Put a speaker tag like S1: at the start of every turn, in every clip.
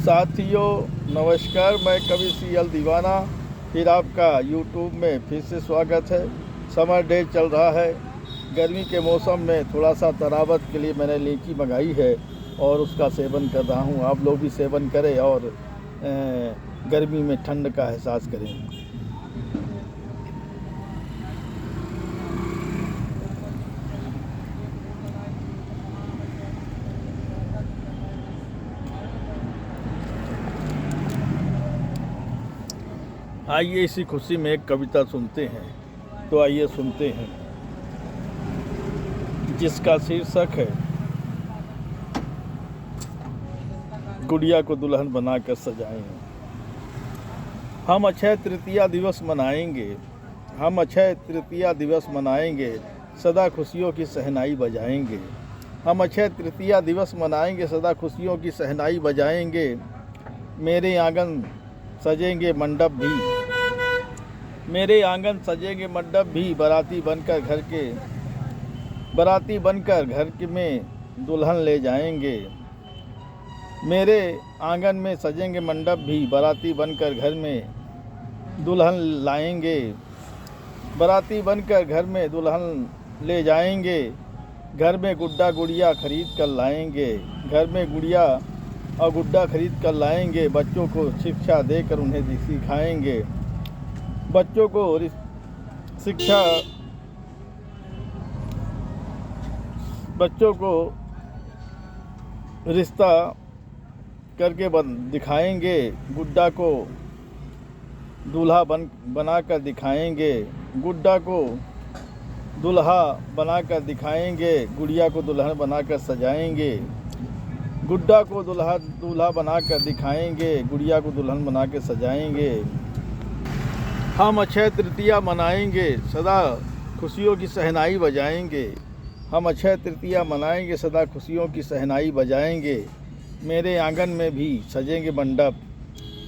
S1: साथियों नमस्कार, मैं कवि सीएल दीवाना फिर आपका यूट्यूब में फिर से स्वागत है। समर डे चल रहा है। गर्मी के मौसम में थोड़ा सा तरावत के लिए मैंने लीची मंगाई है और उसका सेवन कर रहा हूँ। आप लोग भी सेवन करें और गर्मी में ठंड का एहसास करें। आइए इसी खुशी में एक कविता सुनते हैं। तो आइए सुनते हैं, जिसका शीर्षक है गुड़िया को दुल्हन बनाकर सजाएं। हम अक्षय तृतीया दिवस मनाएंगे, हम अक्षय तृतीया दिवस मनाएंगे, सदा खुशियों की शहनाई बजाएंगे। हम अक्षय तृतीया दिवस मनाएंगे, सदा खुशियों की शहनाई बजाएंगे। मेरे आंगन सजेंगे मंडप भी, मेरे आंगन सजेंगे मंडप भी, बाराती बनकर घर में दुल्हन ले जाएंगे। मेरे आंगन में सजेंगे मंडप भी, बाराती बनकर घर में दुल्हन लाएंगे। बाराती बनकर घर में दुल्हन ले जाएंगे। घर में गुड्डा गुड़िया खरीद कर लाएंगे, घर में गुड़िया और गुड्डा खरीद कर लाएंगे। बच्चों को शिक्षा देकर उन्हें सिखाएंगे, बच्चों को शिक्षा, बच्चों को रिश्ता करके दिखाएंगे। गुड्डा को दूल्हा बनाकर दिखाएंगे, गुड्डा को दूल्हा बनाकर दिखाएंगे। गुड़िया को दुल्हन बनाकर सजाएंगे, गुड्डा को दूल्हा बनाकर दिखाएंगे, गुड़िया को दुल्हन बनाकर सजाएंगे। हम अक्षय तृतीया मनाएंगे, सदा खुशियों की शहनाई बजाएंगे। हम अक्षय तृतीया मनाएंगे, सदा खुशियों की शहनाई बजाएंगे। मेरे आंगन में भी सजेंगे मंडप,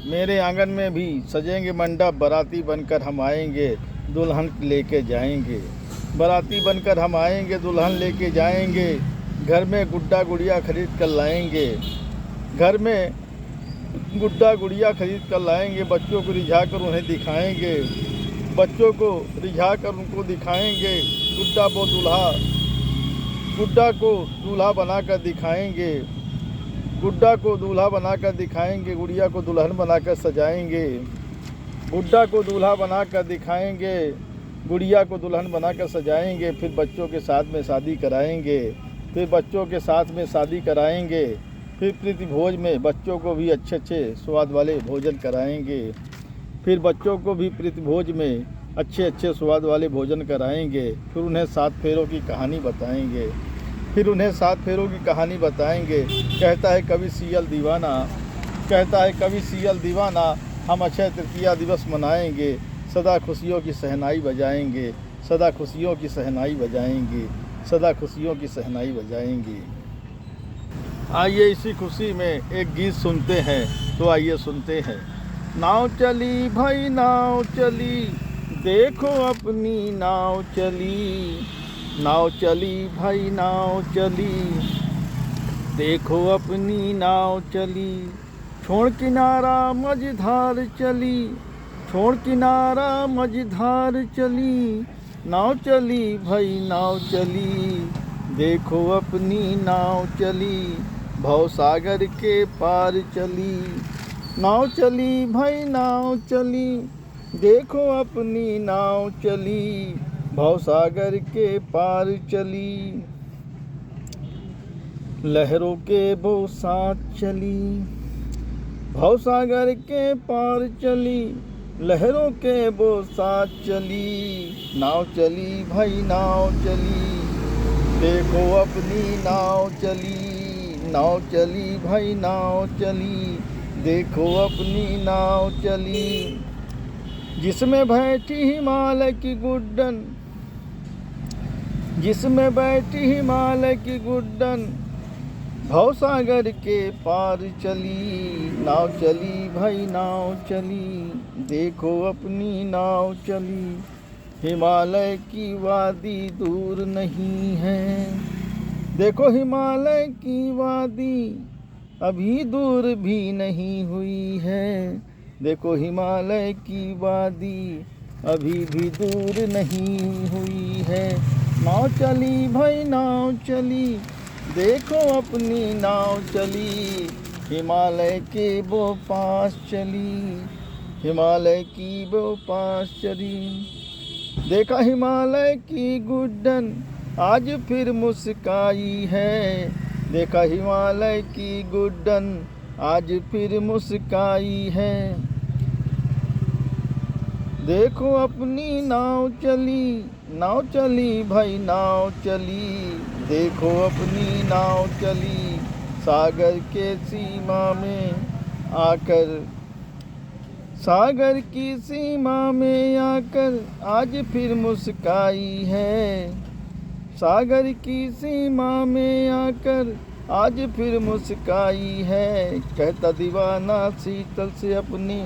S1: मेरे आंगन में भी सजेंगे मंडप। बाराती बनकर हम आएंगे, दुल्हन लेके जाएंगे। बाराती बनकर हम आएंगे, दुल्हन लेके जाएंगे। घर में गुड्डा गुड़िया खरीद कर लाएंगे, घर में गुड्डा गुड़िया खरीद कर लाएंगे। बच्चों को रिझा कर उन्हें दिखाएंगे, बच्चों को रिझा कर उनको दिखाएंगे। गुड्डा को दूल्हा बनाकर दिखाएंगे, गुड्डा को दूल्हा बनाकर दिखाएंगे। गुड़िया को दुल्हन बनाकर सजाएंगे, गुड्डा को दूल्हा बनाकर दिखाएंगे, गुड़िया को दुल्हन बनाकर सजाएंगे। फिर बच्चों के साथ में शादी कराएंगे, फिर बच्चों के साथ में शादी कराएंगे। फिर प्रीति भोज में बच्चों को भी अच्छे अच्छे स्वाद वाले भोजन कराएंगे, फिर बच्चों को भी प्रीति भोज में अच्छे अच्छे स्वाद वाले भोजन कराएंगे। फिर उन्हें 7 फेरों की कहानी बताएंगे, फिर उन्हें 7 फेरों की कहानी बताएंगे। कहता है कवि सीएल दीवाना, कहता है कवि सीएल दीवाना, हम अक्षय तृतीया दिवस मनाएंगे, सदा खुशियों की शहनाई बजाएंगे, सदा खुशियों की शहनाई बजाएंगे, सदा खुशियों की शहनाई बजाएंगे। आइए इसी खुशी में एक गीत सुनते हैं। तो आइए सुनते हैं। नाव चली भाई नाव चली, देखो अपनी नाव चली। नाव चली भाई नाव चली, देखो अपनी नाव चली। छोड़ किनारा मझधार चली, छोड़ किनारा मझधार चली। नाव चली भाई नाव चली, देखो अपनी नाव चली। भव सागर के पार चली, नाव चली भाई नाव चली, देखो अपनी नाव चली। भव सागर के पार चली, लहरों के वो साथ चली। भव सागर के पार चली, लहरों के वो साथ चली। नाव चली भाई नाव चली, देखो अपनी नाव चली। नाव चली भाई नाव चली, देखो अपनी नाव चली। जिसमें बैठी हिमालय की गुड्डन, जिसमें बैठी हिमालय की गुड्डन, भवसागर के पार चली। नाव चली भाई नाव चली, देखो अपनी नाव चली। हिमालय की वादी दूर नहीं है, देखो हिमालय की वादी अभी दूर भी नहीं हुई है। देखो हिमालय की वादी अभी भी दूर नहीं हुई है। नाव चली भाई नाव चली, देखो अपनी नाव चली, हिमालय के वो पास चली, हिमालय की वो पास चली। देखा हिमालय की गुड्डन आज फिर मुस्काई है। देखा हिमालय की गुड्डन आज फिर मुस्काई है। देखो अपनी नाव चली भाई नाव चली, देखो अपनी नाव चली, सागर के सीमा में आकर, सागर की सीमा में आकर आज फिर मुस्काई है। सागर की सीमा में आकर आज फिर मुस्काई है। कहता दीवाना शीतल से अपने,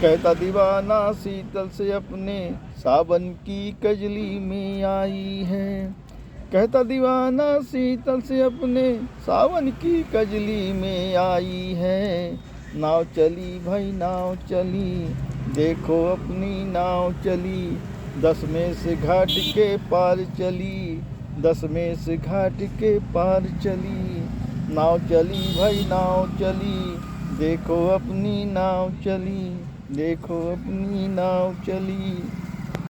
S1: कहता दीवाना शीतल से अपने, सावन की कजली में आई है। कहता दीवाना शीतल से अपने, सावन की कजली में आई है। नाव चली भाई नाव चली, देखो अपनी नाव चली, दशमेश घाट के पार चली, दशमेश घाट के पार चली। नाव चली भाई नाव चली, देखो अपनी नाव चली, देखो अपनी नाव चली।